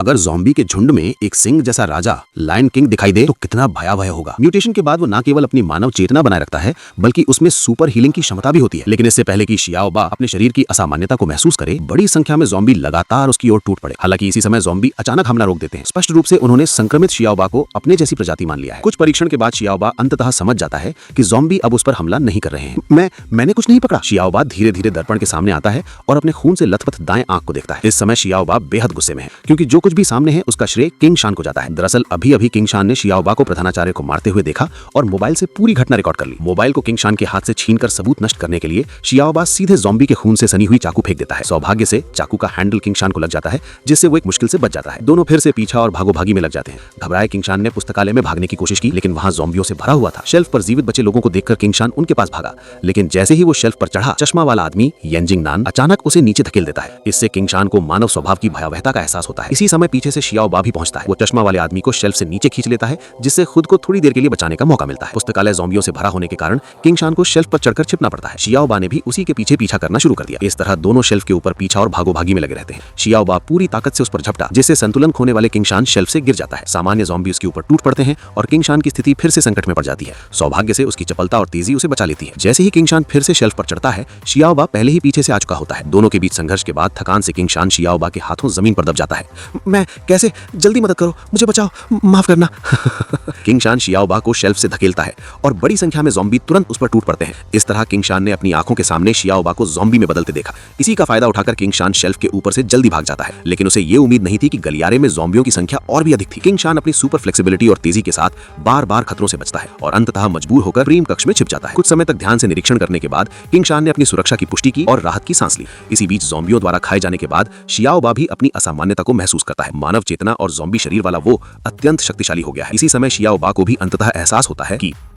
अगर ज़ॉम्बी के झुंड में एक सिंह जैसा राजा लायन किंग दिखाई दे तो कितना भयावह होगा। म्यूटेशन के बाद वो न केवल अपनी मानव चेतना बनाए रखता है बल्कि उसमें सुपर हीलिंग की क्षमता भी होती है। लेकिन इससे पहले कि शियाओबा अपने शरीर की असामान्यता को महसूस करे, बड़ी संख्या में ज़ॉम्बी लगातार उसकी ओर टूट पड़े। हालांकि इसी समय ज़ॉम्बी अचानक हमला रोक देते हैं। स्पष्ट रूप से उन्होंने संक्रमित शियाओबा को अपने जैसी प्रजाति मान लिया है। कुछ परीक्षण के बाद शियाओबा अंततः समझ जाता है कि ज़ॉम्बी अब उस पर हमला नहीं कर रहे हैं। मैंने कुछ नहीं पकड़ा। शियाओबा धीरे धीरे दर्पण के सामने आता है और अपने खून से लथपथ दाएं आंख को देखता है। इस समय शियाओबा बेहद गुस्से में है क्योंकि जो कुछ भी सामने है उसका श्रेय किंग शान को जाता है। दरअसल अभी अभी किंग शान ने शियाओबा को प्रधानाचार्य को मारते हुए देखा और मोबाइल से पूरी घटना रिकॉर्ड कर ली। मोबाइल को किंग शान के हाथ से छीनकर सबूत नष्ट करने के लिए शियाओबा सीधे ज़ॉम्बी के खून से सनी हुई चाकू फेंक देता है। सौभाग्य से चाकू का हैंडल किंग शान को लग जाता है, जिससे वो एक मुश्किल से बच जाता है। दोनों फिर से पीछा और भागोभागी में लग जाते हैं। घबराए किंग शान ने पुस्तकालय में भागने की कोशिश की, लेकिन वहां ज़ॉम्बियों से भरा हुआ था। शेल्फ पर जीवित बचे लोगों को देखकर किंग शान उनके पास भागा, लेकिन जैसे ही वो शेल्फ पर चढ़ा, चश्मा वाला आदमी येंजिंग नान अचानक उसे नीचे धकेल देता है। इससे किंग शान को मानव स्वभाव की भयावहता का एहसास होता है। इसी समय पीछे से शियाओबा भी पहुंचता है। वो चश्मा वाले आदमी को शेल्फ से नीचे खींच लेता है, जिससे खुद को थोड़ी देर के लिए बचाने का मौका मिलता है। पुस्तकालय ज़ॉम्बियों से भरा होने के कारण किंग शान को शेल्फ पर चढ़कर छिपना पड़ता है। शियाओबा ने भी उसी के पीछे पीछा करना शुरू कर दिया। इस तरह दोनों शेल्फ के ऊपर पीछा और भागोभागी में लगे रहते हैं। शियाओबा पूरी ताकत से उस पर झपटा, जिससे संतुलन खोने वाले किंग शान शेल्फ से गिर जाता है। सामान्य ज़ॉम्बी उसके ऊपर टूट पड़ते हैं और किंग शान की स्थिति फिर से संकट में पड़ जाती है। सौभाग्य से उसकी चपलता और तेजी उसे बचा लेती है। जैसे ही किंग शान फिर से शेल्फ पर चढ़ता है, शियाओबा पहले ही पीछे से आ चुका होता है। दोनों के बीच संघर्ष के बाद थकान से किंग शान शियाओबा के हाथों जमीन पर दब जाता है। मैं कैसे, जल्दी मदद करो, मुझे बचाओ, माफ करना। किंग शान शियाओबा को शेल्फ से धकेलता है और बड़ी संख्या में ज़ॉम्बी तुरंत उस पर टूट पड़ते हैं। इस तरह किंग शान ने अपनी आंखों के सामने शियाओबा को ज़ॉम्बी में बदलते देखा। इसी का फायदा उठाकर किंग शान शेल्फ के ऊपर से जल्दी भाग जाता है, लेकिन उसे ये उम्मीद नहीं थी कि गलियारे में ज़ॉम्बियों की संख्या और भी अधिक थी। किंग शान अपनी सुपर फ्लेक्सिबिलिटी और तेजी के साथ बार बार खतरों से बचता है और अंततः मजबूर होकर प्रेम कक्ष में छिप जाता है। कुछ समय तक ध्यान से निरीक्षण करने के बाद किंग शान ने अपनी सुरक्षा की पुष्टि की और राहत की सांस ली। इसी बीच ज़ॉम्बियों द्वारा खाए जाने के बाद शियाओबा भी अपनी असामान्यता को महसूस करता है। मानव चेतना और ज़ॉम्बी शरीर वाला वो अत्यंत शक्तिशाली हो गया है। इसी समय शियाओबा को भी अंततः एहसास होता है कि